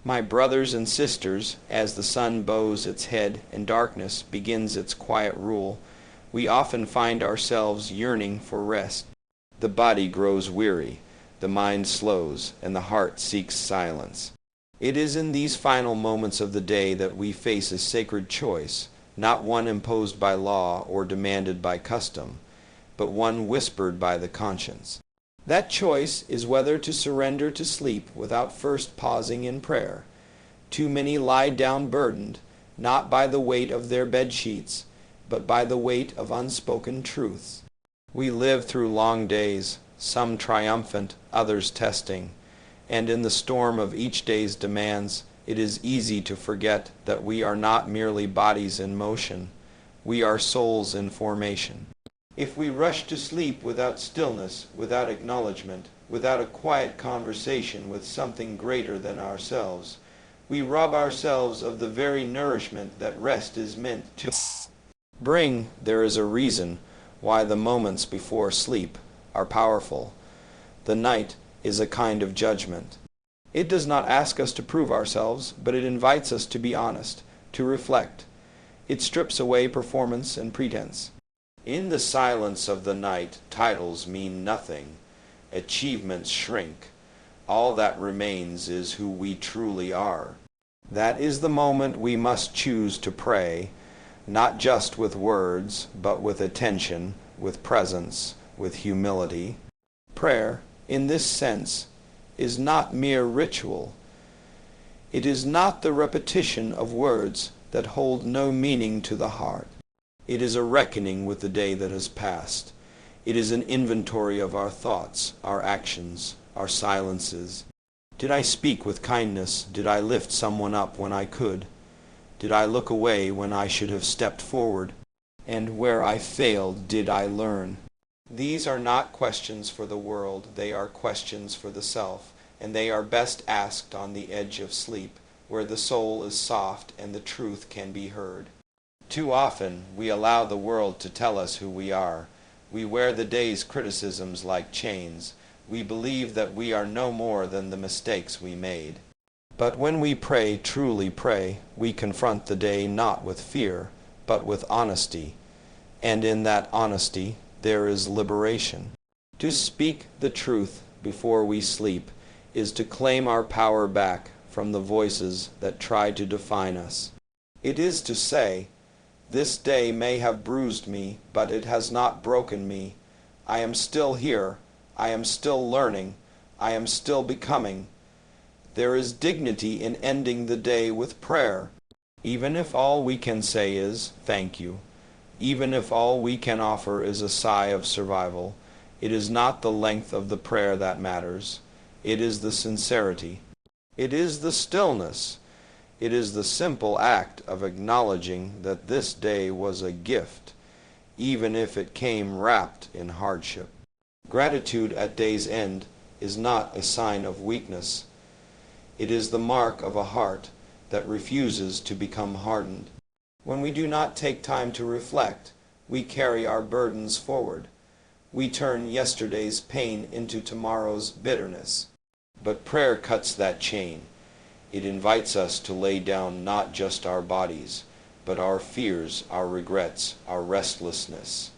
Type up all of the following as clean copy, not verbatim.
My brothers and sisters, as the sun bows its head and darkness begins its quiet rule, we often find ourselves yearning for rest. The body grows weary, the mind slows, and the heart seeks silence. It is in these final moments of the day that we face a sacred choice, not one imposed by law or demanded by custom, but one whispered by the conscience. That choice is whether to surrender to sleep without first pausing in prayer. Too many lie down burdened, not by the weight of their bed sheets, but by the weight of unspoken truths. We live through long days, some triumphant, others testing, and in the storm of each day's demands, it is easy to forget that we are not merely bodies in motion, we are souls in formation. If we rush to sleep without stillness, without acknowledgement, without a quiet conversation with something greater than ourselves, we rob ourselves of the very nourishment that rest is meant to bring. There is a reason why the moments before sleep are powerful. The night is a kind of judgment. It does not ask us to prove ourselves, but it invites us to be honest, to reflect. It strips away performance and pretense. In the silence of the night, titles mean nothing. Achievements shrink. All that remains is who we truly are. That is the moment we must choose to pray, not just with words, but with attention, with presence, with humility. Prayer, in this sense, is not mere ritual. It is not the repetition of words that hold no meaning to the heart. It is a reckoning with the day that has passed. It is an inventory of our thoughts, our actions, our silences. Did I speak with kindness? Did I lift someone up when I could? Did I look away when I should have stepped forward? And where I failed, did I learn? These are not questions for the world, they are questions for the self, and they are best asked on the edge of sleep, where the soul is soft and the truth can be heard. Too often we allow the world to tell us who we are. We wear the day's criticisms like chains. We believe that we are no more than the mistakes we made. But when we pray, truly pray, we confront the day not with fear, but with honesty. And in that honesty, there is liberation. To speak the truth before we sleep is to claim our power back from the voices that try to define us. It is to say, "This day may have bruised me, but it has not broken me. I am still here. I am still learning. I am still becoming." There is dignity in ending the day with prayer, even if all we can say is, "Thank you." Even if all we can offer is a sigh of survival, it is not the length of the prayer that matters. It is the sincerity. It is the stillness. It is the simple act of acknowledging that this day was a gift, even if it came wrapped in hardship. Gratitude at day's end is not a sign of weakness. It is the mark of a heart that refuses to become hardened. When we do not take time to reflect, we carry our burdens forward. We turn yesterday's pain into tomorrow's bitterness. But prayer cuts that chain. It invites us to lay down not just our bodies, but our fears, our regrets, our restlessness.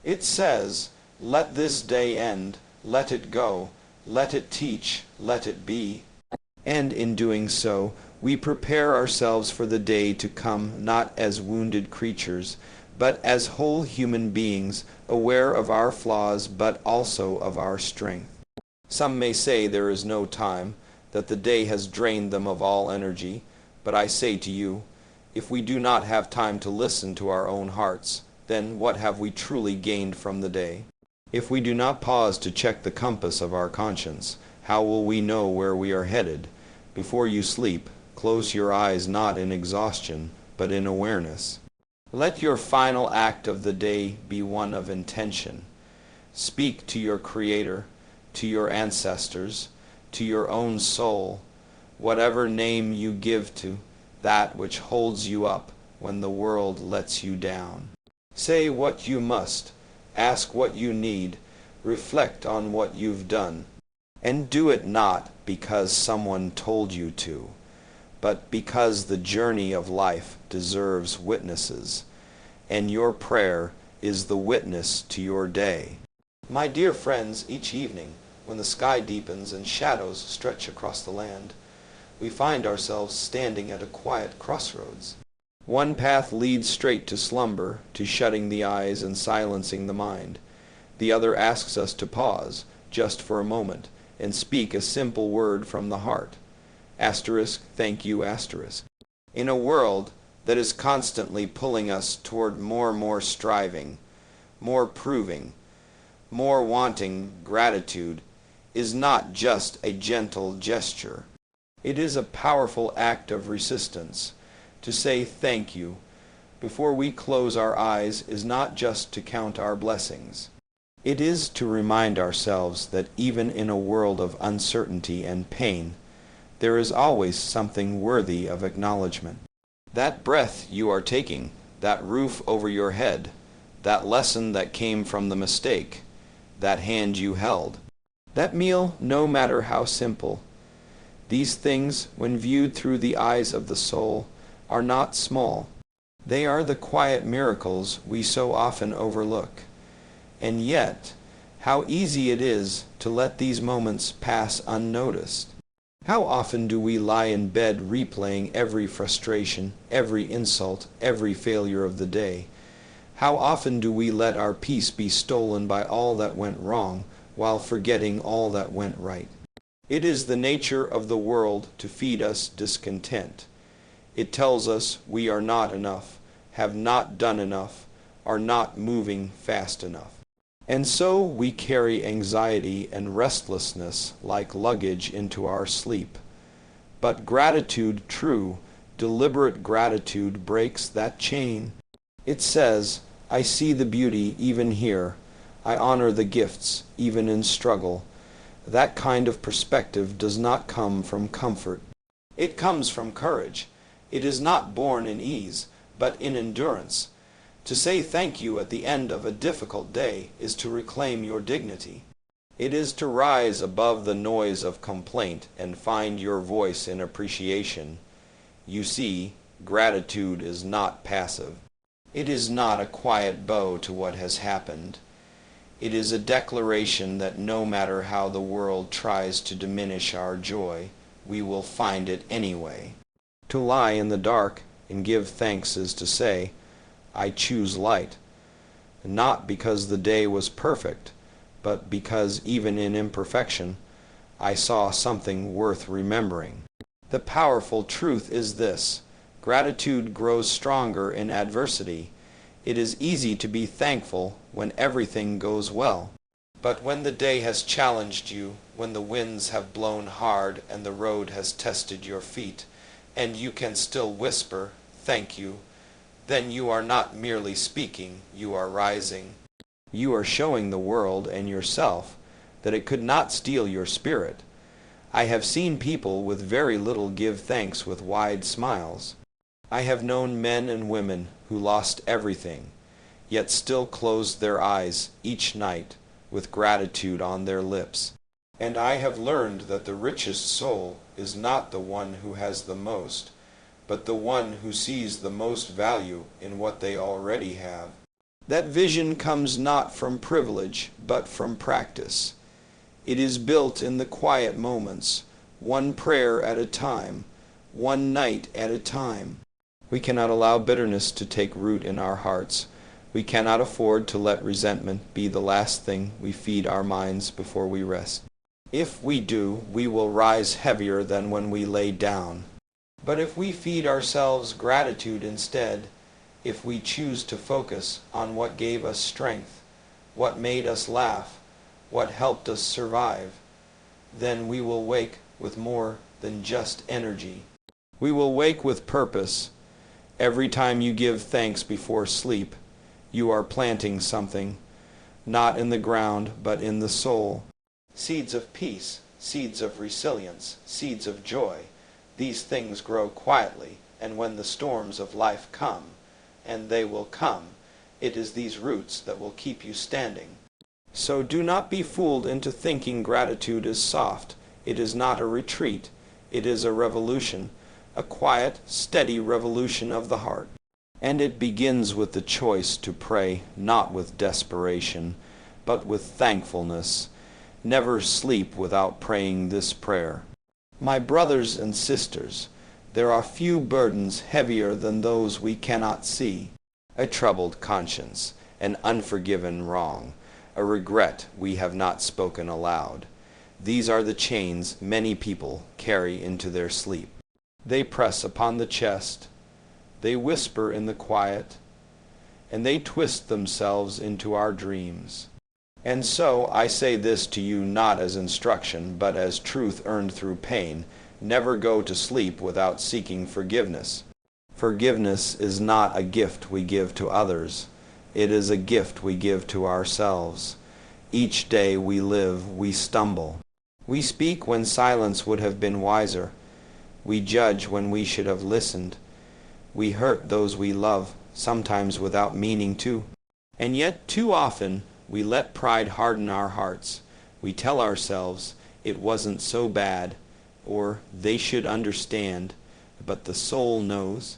It says, "Let this day end, let it go, let it teach, let it be." And in doing so, we prepare ourselves for the day to come not as wounded creatures, but as whole human beings, aware of our flaws but also of our strength. Some may say there is no time, that the day has drained them of all energy, but I say to you, if we do not have time to listen to our own hearts, then what have we truly gained from the day? If we do not pause to check the compass of our conscience, how will we know where we are headed? Before you sleep, close your eyes not in exhaustion, but in awareness. Let your final act of the day be one of intention. Speak to your Creator, to your ancestors, to your own soul, whatever name you give to that which holds you up when the world lets you down. Say what you must, ask what you need, reflect on what you've done, and do it not because someone told you to, but because the journey of life deserves witnesses, and your prayer is the witness to your day. My dear friends, each evening, when the sky deepens and shadows stretch across the land, we find ourselves standing at a quiet crossroads. One path leads straight to slumber, to shutting the eyes and silencing the mind. The other asks us to pause, just for a moment, and speak a simple word from the heart. Asterisk, thank you, asterisk. In a world that is constantly pulling us toward more striving, more proving, more wanting, gratitude is not just a gentle gesture. It is a powerful act of resistance. To say thank you before we close our eyes is not just to count our blessings. It is to remind ourselves that even in a world of uncertainty and pain, there is always something worthy of acknowledgement. That breath you are taking, that roof over your head, that lesson that came from the mistake, that hand you held, that meal, no matter how simple. These things, when viewed through the eyes of the soul, are not small. They are the quiet miracles we so often overlook. And yet, how easy it is to let these moments pass unnoticed. How often do we lie in bed replaying every frustration, every insult, every failure of the day? How often do we let our peace be stolen by all that went wrong, while forgetting all that went right? It is the nature of the world to feed us discontent. It tells us we are not enough, have not done enough, are not moving fast enough. And so we carry anxiety and restlessness like luggage into our sleep. But gratitude, true, deliberate gratitude, breaks that chain. It says, I see the beauty even here. I honor the gifts even in struggle. That kind of perspective does not come from comfort. It comes from courage. It is not born in ease, but in endurance. To say thank you at the end of a difficult day is to reclaim your dignity. It is to rise above the noise of complaint and find your voice in appreciation. You see, gratitude is not passive. It is not a quiet bow to what has happened. It is a declaration that no matter how the world tries to diminish our joy, we will find it anyway. To lie in the dark and give thanks is to say, I choose light, not because the day was perfect, but because even in imperfection, I saw something worth remembering. The powerful truth is this: gratitude grows stronger in adversity. It is easy to be thankful when everything goes well. But when the day has challenged you, when the winds have blown hard and the road has tested your feet, and you can still whisper, thank you, then you are not merely speaking, you are rising. You are showing the world and yourself that it could not steal your spirit. I have seen people with very little give thanks with wide smiles. I have known men and women who lost everything, yet still closed their eyes each night with gratitude on their lips. And I have learned that the richest soul is not the one who has the most, but the one who sees the most value in what they already have. That vision comes not from privilege, but from practice. It is built in the quiet moments, one prayer at a time, one night at a time. We cannot allow bitterness to take root in our hearts. We cannot afford to let resentment be the last thing we feed our minds before we rest. If we do, we will rise heavier than when we lay down. But if we feed ourselves gratitude instead, if we choose to focus on what gave us strength, what made us laugh, what helped us survive, then we will wake with more than just energy. We will wake with purpose. Every time you give thanks before sleep, you are planting something, not in the ground, but in the soul. Seeds of peace, seeds of resilience, seeds of joy. These things grow quietly, and when the storms of life come, and they will come, it is these roots that will keep you standing. So do not be fooled into thinking gratitude is soft. It is not a retreat. It is a revolution a quiet, steady revolution of the heart. And it begins with the choice to pray not with desperation, but with thankfulness. Never sleep without praying this prayer. My brothers and sisters, there are few burdens heavier than those we cannot see. A troubled conscience, an unforgiven wrong, a regret we have not spoken aloud. These are the chains many people carry into their sleep. They press upon the chest, they whisper in the quiet, and they twist themselves into our dreams. And so I say this to you not as instruction, but as truth earned through pain. Never go to sleep without seeking forgiveness. Forgiveness is not a gift we give to others. It is a gift we give to ourselves. Each day we live, we stumble. We speak when silence would have been wiser. We judge when we should have listened. We hurt those we love, sometimes without meaning to. And yet too often we let pride harden our hearts. We tell ourselves it wasn't so bad, or they should understand, but the soul knows.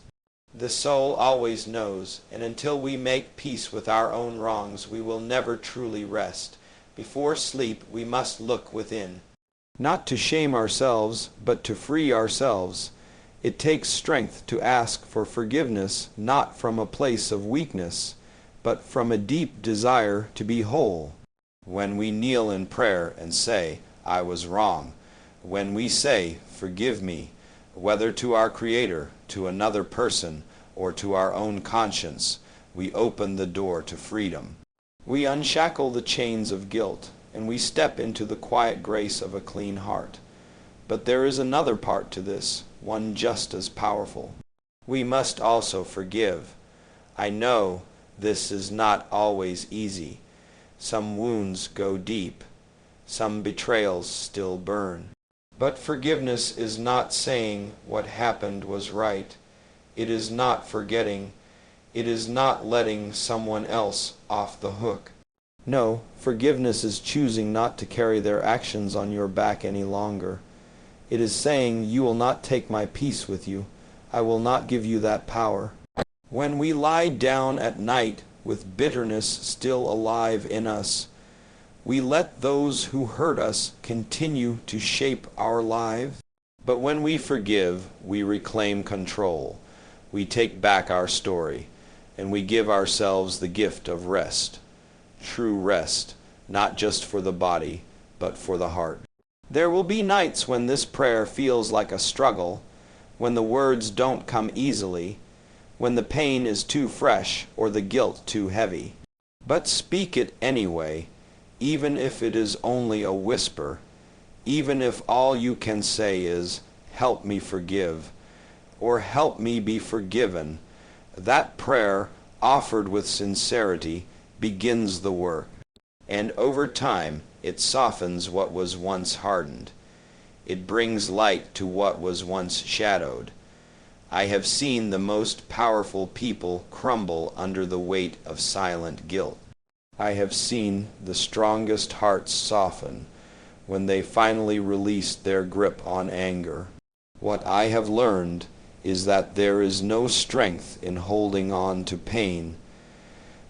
The soul always knows, and until we make peace with our own wrongs, we will never truly rest. Before sleep, we must look within. Not to shame ourselves, but to free ourselves. It takes strength to ask for forgiveness, not from a place of weakness, but from a deep desire to be whole. When we kneel in prayer and say, I was wrong, when we say, forgive me, whether to our Creator, to another person, or to our own conscience, we open the door to freedom. We unshackle the chains of guilt, and we step into the quiet grace of a clean heart. But there is another part to this, one just as powerful. We must also forgive. I know this is not always easy. Some wounds go deep. Some betrayals still burn. But forgiveness is not saying what happened was right. It is not forgetting. It is not letting someone else off the hook. No, forgiveness is choosing not to carry their actions on your back any longer. It is saying, you will not take my peace with you. I will not give you that power. When we lie down at night with bitterness still alive in us, we let those who hurt us continue to shape our lives. But when we forgive, we reclaim control. We take back our story, and we give ourselves the gift of rest. True rest, not just for the body, but for the heart. There will be nights when this prayer feels like a struggle, when the words don't come easily, when the pain is too fresh or the guilt too heavy. But speak it anyway, even if it is only a whisper, even if all you can say is, help me forgive, or help me be forgiven. That prayer, offered with sincerity, begins the work. And over time, it softens what was once hardened. It brings light to what was once shadowed. I have seen the most powerful people crumble under the weight of silent guilt. I have seen the strongest hearts soften when they finally released their grip on anger. What I have learned is that there is no strength in holding on to pain,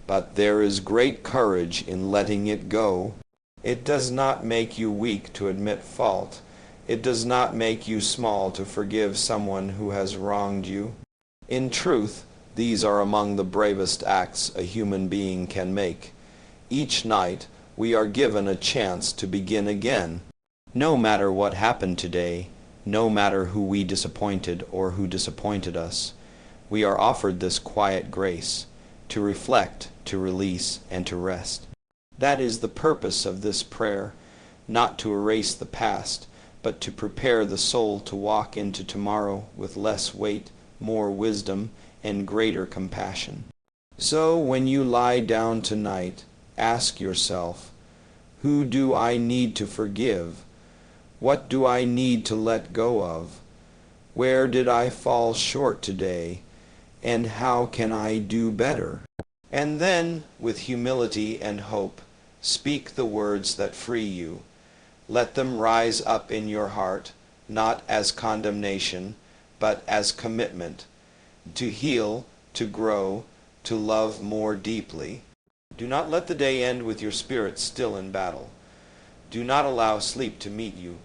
but there is great courage in letting it go. It does not make you weak to admit fault. It does not make you small to forgive someone who has wronged you. In truth, these are among the bravest acts a human being can make. Each night, we are given a chance to begin again. No matter what happened today, no matter who we disappointed or who disappointed us, we are offered this quiet grace to reflect, to release, and to rest. That is the purpose of this prayer, not to erase the past, but to prepare the soul to walk into tomorrow with less weight, more wisdom, and greater compassion. So when you lie down tonight, ask yourself, who do I need to forgive? What do I need to let go of? Where did I fall short today? And how can I do better? And then, with humility and hope, speak the words that free you. Let them rise up in your heart, not as condemnation, but as commitment to heal, to grow, to love more deeply. Do not let the day end with your spirit still in battle. Do not allow sleep to meet you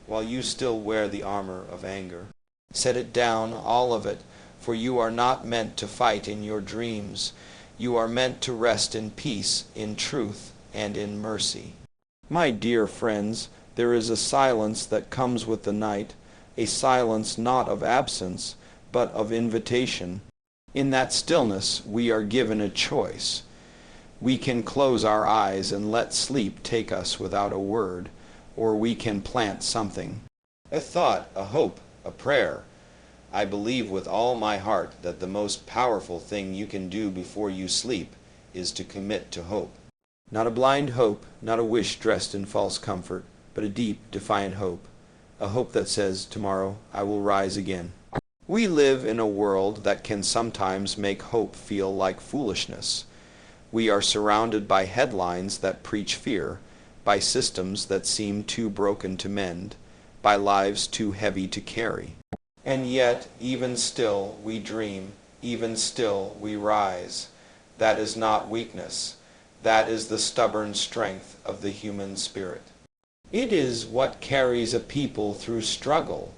while you still wear the armor of anger. Set it down, all of it, for you are not meant to fight in your dreams. You are meant to rest in peace, in truth, and in mercy. My dear friends, there is a silence that comes with the night, a silence not of absence, but of invitation. In that stillness we are given a choice. We can close our eyes and let sleep take us without a word, or we can plant something. A thought, a hope, a prayer. I believe with all my heart that the most powerful thing you can do before you sleep is to commit to hope. Not a blind hope, not a wish dressed in false comfort, but a deep, defiant hope. A hope that says, tomorrow I will rise again. We live in a world that can sometimes make hope feel like foolishness. We are surrounded by headlines that preach fear, by systems that seem too broken to mend, by lives too heavy to carry. And yet, even still, we dream, even still, we rise. That is not weakness. That is the stubborn strength of the human spirit. It is what carries a people through struggle,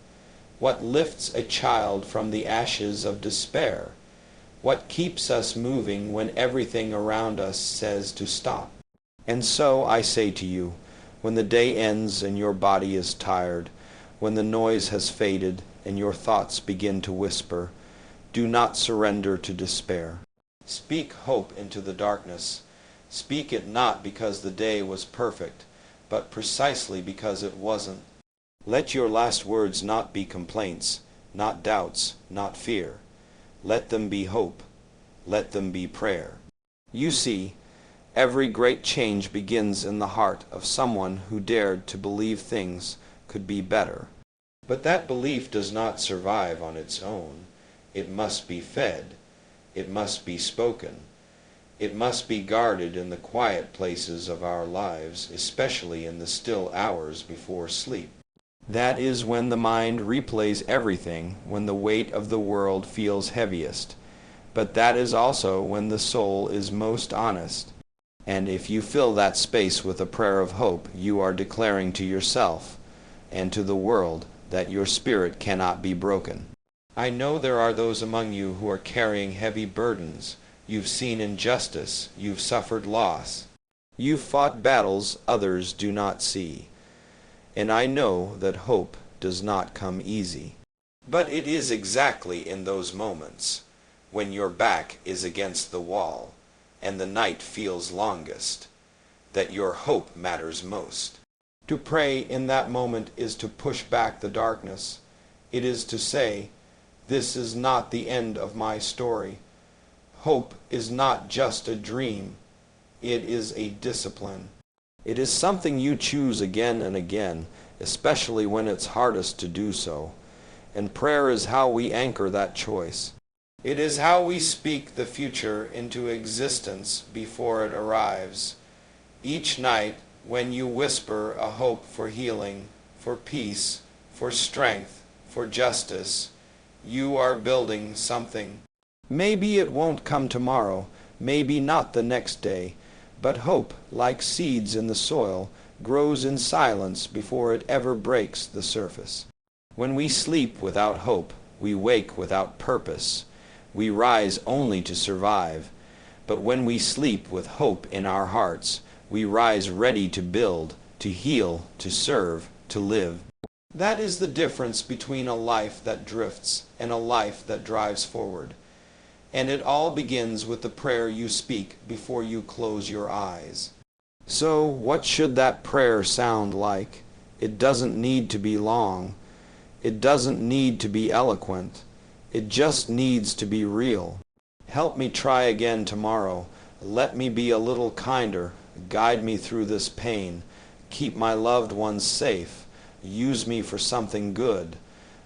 what lifts a child from the ashes of despair, what keeps us moving when everything around us says to stop. And so I say to you, when the day ends and your body is tired, when the noise has faded and your thoughts begin to whisper, do not surrender to despair. Speak hope into the darkness. Speak it not because the day was perfect, but precisely because it wasn't. Let your last words not be complaints, not doubts, not fear. Let them be hope. Let them be prayer. You see, every great change begins in the heart of someone who dared to believe things could be better. But that belief does not survive on its own. It must be fed. It must be spoken. It must be guarded in the quiet places of our lives, especially in the still hours before sleep. That is when the mind replays everything, when the weight of the world feels heaviest. But that is also when the soul is most honest. And if you fill that space with a prayer of hope, you are declaring to yourself and to the world that your spirit cannot be broken. I know there are those among you who are carrying heavy burdens. You've seen injustice. You've suffered loss. You've fought battles others do not see. And I know that hope does not come easy. But it is exactly in those moments, when your back is against the wall and the night feels longest, that your hope matters most. To pray in that moment is to push back the darkness. It is to say, this is not the end of my story. Hope is not just a dream. It is a discipline. It is something you choose again and again, especially when it's hardest to do so. And prayer is how we anchor that choice. It is how we speak the future into existence before it arrives. Each night, when you whisper a hope for healing, for peace, for strength, for justice, you are building something. Maybe it won't come tomorrow, maybe not the next day, but hope, like seeds in the soil, grows in silence before it ever breaks the surface. When we sleep without hope, we wake without purpose. We rise only to survive. But when we sleep with hope in our hearts, we rise ready to build, to heal, to serve, to live. That is the difference between a life that drifts and a life that drives forward. And it all begins with the prayer you speak before you close your eyes. So, what should that prayer sound like? It doesn't need to be long. It doesn't need to be eloquent. It just needs to be real. Help me try again tomorrow. Let me be a little kinder. Guide me through this pain. Keep my loved ones safe. Use me for something good.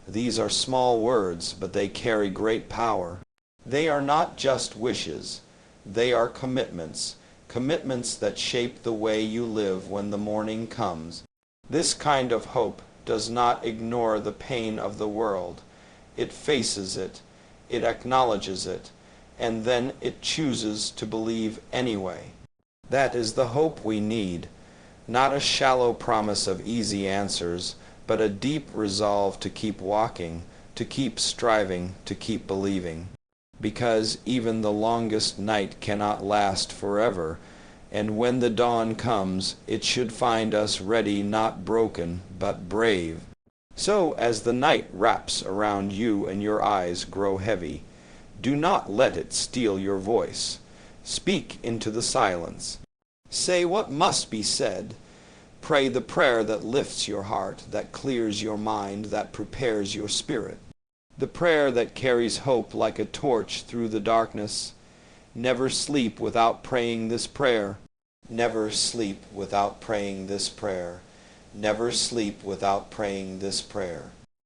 These are small words, but they carry great power. They are not just wishes. They are commitments. Commitments that shape the way you live when the morning comes. This kind of hope does not ignore the pain of the world. It faces it, it acknowledges it, and then it chooses to believe anyway. That is the hope we need, not a shallow promise of easy answers, but a deep resolve to keep walking, to keep striving, to keep believing. Because even the longest night cannot last forever, and when the dawn comes, it should find us ready, not broken, but brave. So, as the night wraps around you and your eyes grow heavy, do not let it steal your voice. Speak into the silence. Say what must be said. Pray the prayer that lifts your heart, that clears your mind, that prepares your spirit. The prayer that carries hope like a torch through the darkness. Never sleep without praying this prayer. Never sleep without praying this prayer. Never sleep without praying this prayer.